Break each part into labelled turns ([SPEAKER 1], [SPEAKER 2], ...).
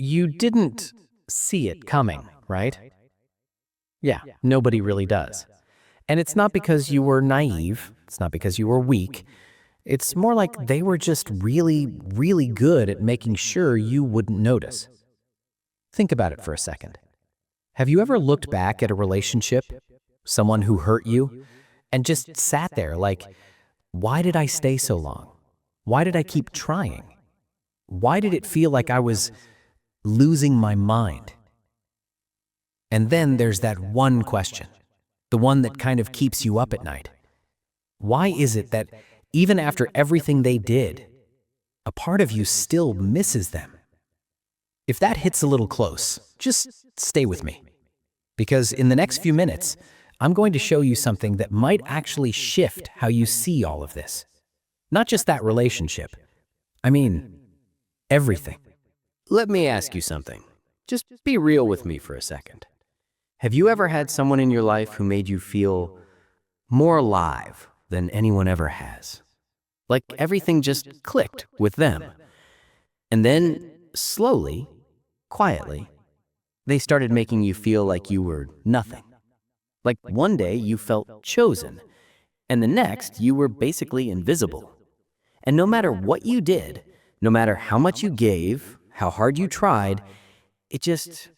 [SPEAKER 1] You didn't see it coming, right? Yeah, nobody really does. And it's not because you were naive, it's not because you were weak. It's more like they were just really, really good at making sure you wouldn't notice. Think about it for a second. Have you ever looked back at a relationship, someone who hurt you, and just sat there like, why did I stay so long? Why did I keep trying? Why did it feel like I was losing my mind? And then there's that one question, the one that kind of keeps you up at night. Why is it that even after everything they did, a part of you still misses them? If that hits a little close, just stay with me. Because in the next few minutes, I'm going to show you something that might actually shift how you see all of this. Not just that relationship. I mean, everything. Let me ask you something. Just be real with me for a second. Have you ever had someone in your life who made you feel more alive than anyone ever has? Like everything just clicked with them. And then, slowly, quietly, they started making you feel like you were nothing. Like one day you felt chosen, and the next you were basically invisible. And no matter what you did, no matter how much you gave, how hard you tried, it just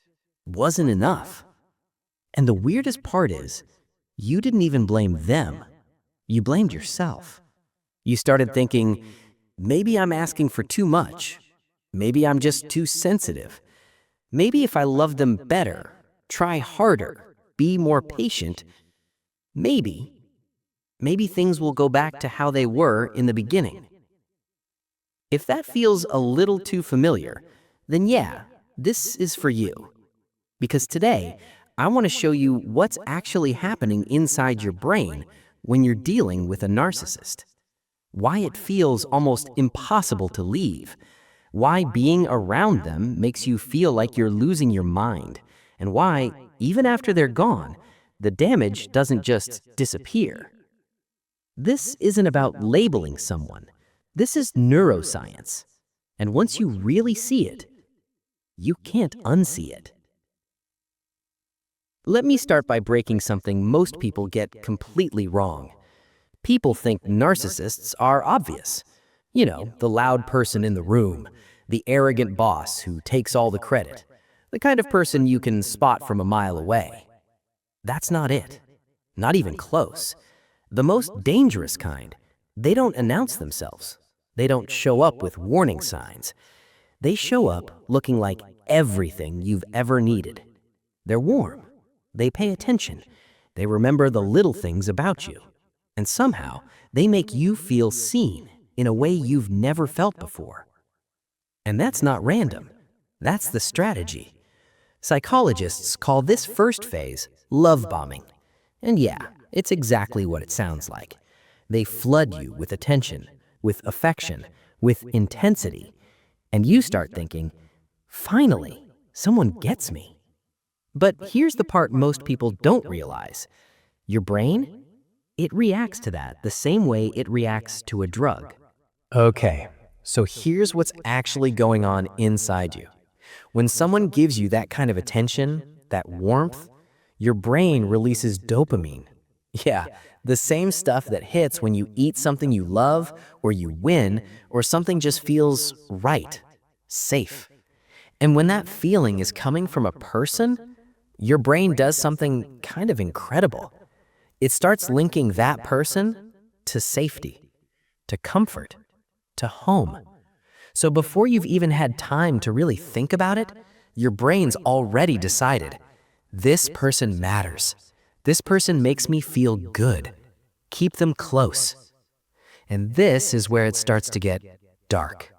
[SPEAKER 1] wasn't enough. And the weirdest part is, you didn't even blame them. You blamed yourself. You started thinking, maybe I'm asking for too much. Maybe I'm just too sensitive. Maybe if I love them better, try harder, be more patient, maybe things will go back to how they were in the beginning. If that feels a little too familiar, then yeah, this is for you. Because today, I want to show you what's actually happening inside your brain when you're dealing with a narcissist. Why it feels almost impossible to leave. Why being around them makes you feel like you're losing your mind. And why, even after they're gone, the damage doesn't just disappear. This isn't about labeling someone. This is neuroscience. And once you really see it, you can't unsee it. Let me start by breaking something most people get completely wrong. People think narcissists are obvious. You know, the loud person in the room, the arrogant boss who takes all the credit, the kind of person you can spot from a mile away. That's not it. Not even close. The most dangerous kind, they don't announce themselves. They don't show up with warning signs. They show up looking like everything you've ever needed. They're warm. They pay attention. They remember the little things about you. And somehow, they make you feel seen in a way you've never felt before. And that's not random. That's the strategy. Psychologists call this first phase love bombing. And yeah, it's exactly what it sounds like. They flood you with attention, with affection, with intensity. And you start thinking, finally, someone gets me. But here's the part most people don't realize. Your brain, it reacts to that the same way it reacts to a drug. Okay, so here's what's actually going on inside you. When someone gives you that kind of attention, that warmth, your brain releases dopamine. Yeah, the same stuff that hits when you eat something you love, or you win, or something just feels right, safe. And when that feeling is coming from a person, your brain does something kind of incredible. It starts linking that person to safety, to comfort, to home. So before you've even had time to really think about it, your brain's already decided, this person matters. This person makes me feel good. Keep them close. And this is where it starts to get dark.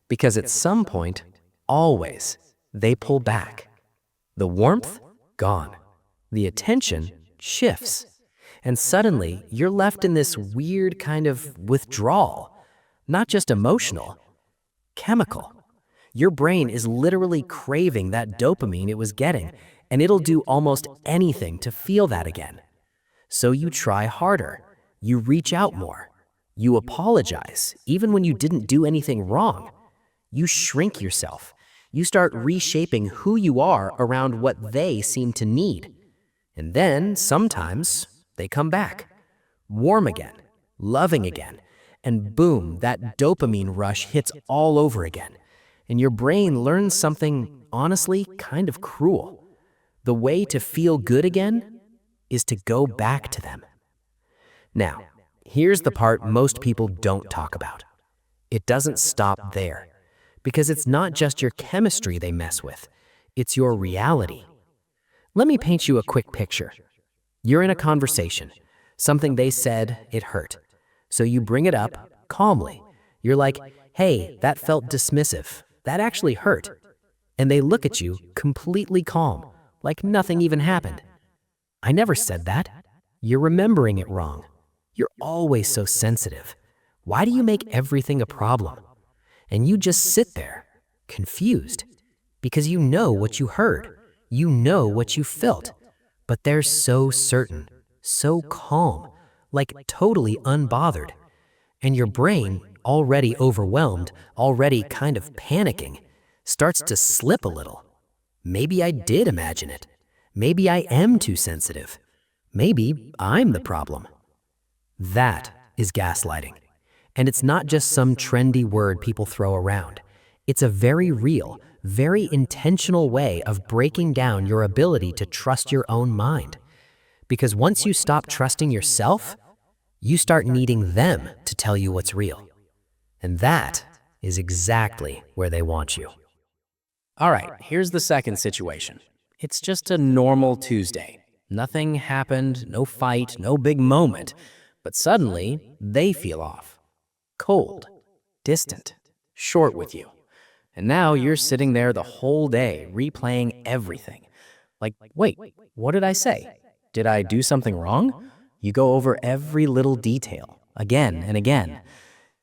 [SPEAKER 1] Because at some point, always, they pull back. The warmth? Gone. The attention shifts. And suddenly, you're left in this weird kind of withdrawal. Not just emotional, chemical. Your brain is literally craving that dopamine it was getting, and it'll do almost anything to feel that again. So you try harder. You reach out more. You apologize, even when you didn't do anything wrong. You shrink yourself.
[SPEAKER 2] You start reshaping who you are around what they seem to need. And then, sometimes, they come back, warm again, loving again, and boom, that dopamine rush hits all over again. And your brain learns something, honestly, kind of cruel. The way to feel good again is to go back to them. Now, here's the part most people don't talk about. It doesn't stop there, because it's not just your chemistry they mess with, it's your reality. Let me paint you a quick picture. You're in a conversation. Something they said, it hurt. So you bring it up calmly. You're like, hey, that felt dismissive. That actually hurt. And they look at you completely calm, like nothing even happened. I never said that. You're remembering it wrong. You're always so sensitive. Why do you make everything a problem? And you just sit there, confused, because you know what you heard. You know what you felt. But they're so certain, so calm, like totally unbothered. And your brain, already overwhelmed, already kind of panicking, starts to slip a little. Maybe I did imagine it. Maybe I am too sensitive. Maybe I'm the problem. That is gaslighting. And it's not just some trendy word people throw around. It's a very real, very intentional way of breaking down your ability to trust your own mind. Because once you stop trusting yourself, you start needing them to tell you what's real. And that is exactly where they want you. All right, here's the second situation. It's just a normal Tuesday. Nothing happened, no fight, no big moment. But suddenly, they feel off. Cold, distant, short with you. And now you're sitting there the whole day replaying everything. Like, wait, what did I say? Did I do something wrong? You go over every little detail, again and again.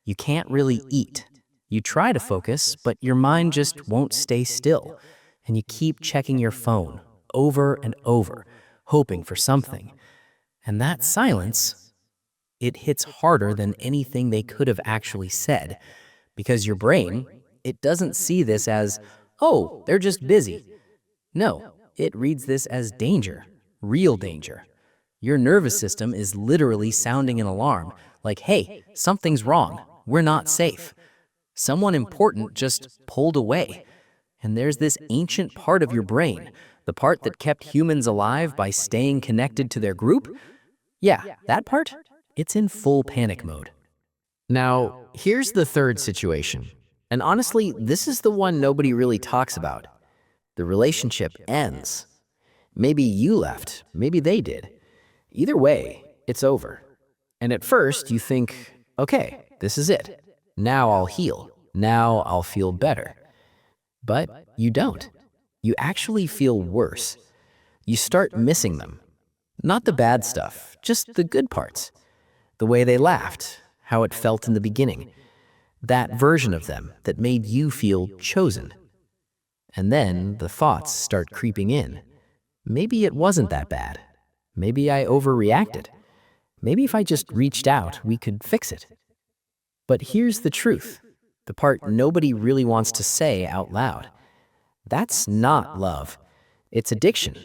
[SPEAKER 2] You can't really eat. You try to focus, but your mind just won't stay still. And you keep checking your phone over and over, hoping for something. And that silence, it hits harder than anything they could have actually said. Because your brain, it doesn't see this as, oh, they're just busy. No, it reads this as danger, real danger. Your nervous system is literally sounding an alarm, like, hey, something's wrong, we're not safe. Someone important just pulled away. And there's this ancient part of your brain, the part that kept humans alive by staying connected to their group. Yeah, that part, it's in full panic mode. Now, here's the third situation. And honestly, this is the one nobody really talks about. The relationship ends. Maybe you left, maybe they did. Either way, it's over. And at first, you think, okay, this is it. Now I'll heal. Now I'll feel better. But you don't. You actually feel worse. You start missing them. Not the bad stuff, just the good parts. The way they laughed, how it felt in the beginning. That version of them that made you feel chosen. And then the thoughts start creeping in. Maybe it wasn't that bad. Maybe I overreacted. Maybe if I just reached out, we could fix it. But here's the truth, the part nobody really wants to say out loud. That's not love. It's addiction.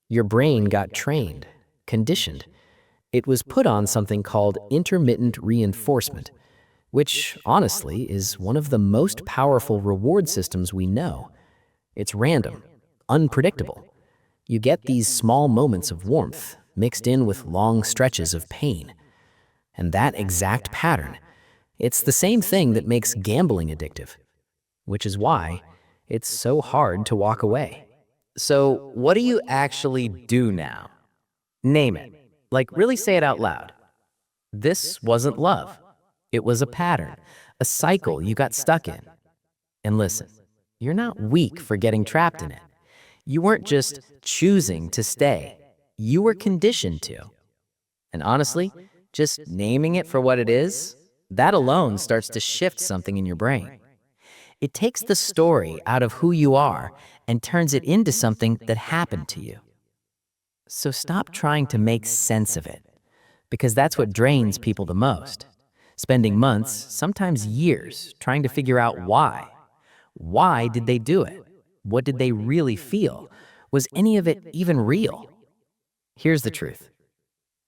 [SPEAKER 2] Your brain got trained, conditioned. It was put on something called intermittent reinforcement, which, honestly, is one of the most powerful reward systems we know. It's random, unpredictable. You get these small moments of warmth mixed in with long stretches of pain. And that exact pattern, it's the same thing that makes gambling addictive, which is why it's so hard to walk away. So, what do you actually do now? Name it. Like, really say it out loud. This wasn't love. It was a pattern, a cycle you got stuck in. And listen, you're not weak for getting trapped in it. You weren't just choosing to stay. You were conditioned to. And honestly, just naming it for what it is, that alone starts to shift something in your brain. It takes the story out of who you are and turns it into something that happened to you. So stop trying to make sense of it, because that's what drains people the most. Spending months, sometimes years, trying to figure out why. Why did they do it? What did they really feel? Was any of it even real? Here's the truth.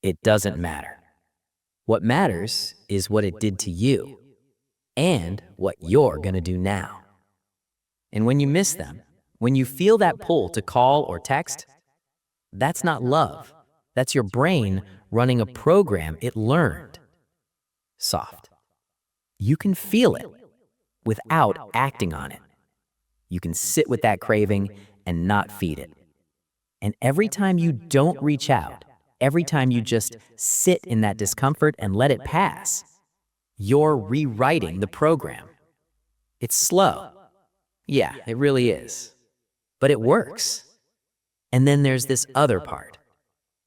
[SPEAKER 2] It doesn't matter. What matters is what it did to you and what you're gonna do now. And when you miss them, when you feel that pull to call or text, that's not love. That's your brain running a program it learned. Soft. You can feel it without acting on it. You can sit with that craving and not feed it. And every time you don't reach out, every time you just sit in that discomfort and let it pass, you're rewriting the program. It's slow. Yeah, it really is. But it works. And then there's this other part,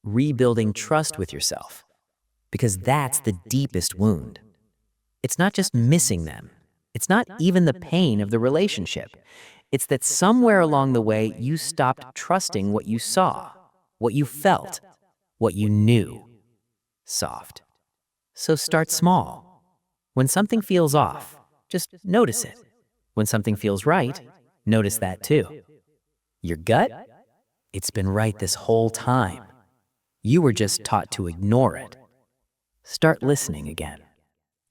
[SPEAKER 2] rebuilding trust with yourself, because that's the deepest wound. It's not just missing them. It's not even the pain of the relationship. It's that somewhere along the way, you stopped trusting what you saw, what you felt, what you knew. Soft. So start small. When something feels off, just notice it. When something feels right, notice that too. Your gut? It's been right this whole time. You were just taught to ignore it. Start listening again.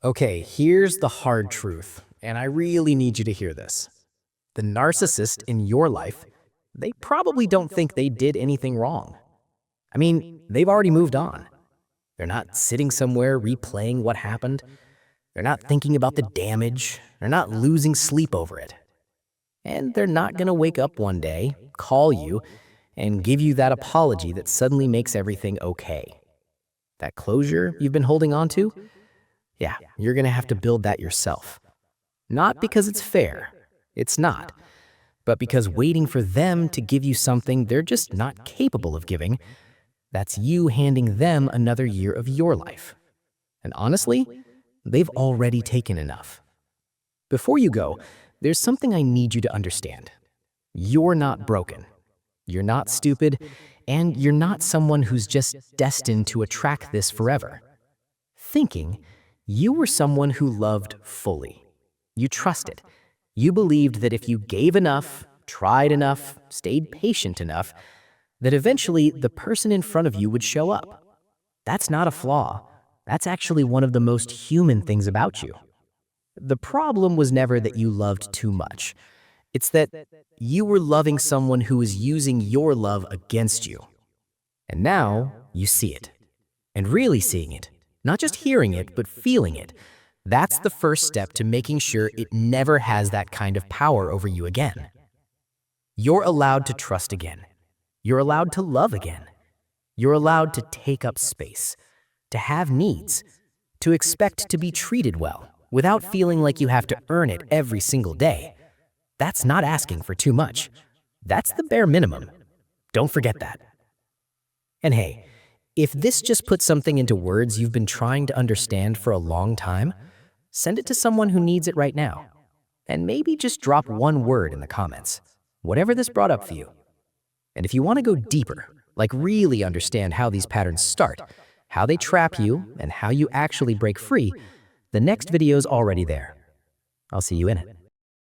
[SPEAKER 1] Okay, here's the hard truth, and I really need you to hear this. The narcissist in your life, they probably don't think they did anything wrong. I mean, they've already moved on. They're not sitting somewhere replaying what happened. They're not thinking about the damage. They're not losing sleep over it. And they're not gonna wake up one day, call you, and give you that apology that suddenly makes everything okay. That closure you've been holding on to? Yeah, you're gonna have to build that yourself. Not because it's fair. It's not. But because waiting for them to give you something they're just not capable of giving, that's you handing them another year of your life. And honestly, they've already taken enough. Before you go, there's something I need you to understand. You're not broken. You're not stupid, and you're not someone who's just destined to attract this forever. Thinking, you were someone who loved fully. You trusted. You believed that if you gave enough, tried enough, stayed patient enough, that eventually the person in front of you would show up. That's not a flaw. That's actually one of the most human things about you. The problem was never that you loved too much. It's that you were loving someone who was using your love against you. And now you see it. And really seeing it. Not just hearing it, but feeling it. That's the first step to making sure it never has that kind of power over you again. You're allowed to trust again. You're allowed to love again. You're allowed to take up space, to have needs, to expect to be treated well, without feeling like you have to earn it every single day. That's not asking for too much. That's the bare minimum. Don't forget that. And hey, if this just puts something into words you've been trying to understand for a long time, send it to someone who needs it right now. And maybe just drop one word in the comments, whatever this brought up for you. And if you want to go deeper, like really understand how these patterns start, how they trap you, and how you actually break free, the next video is already there. I'll see you in it.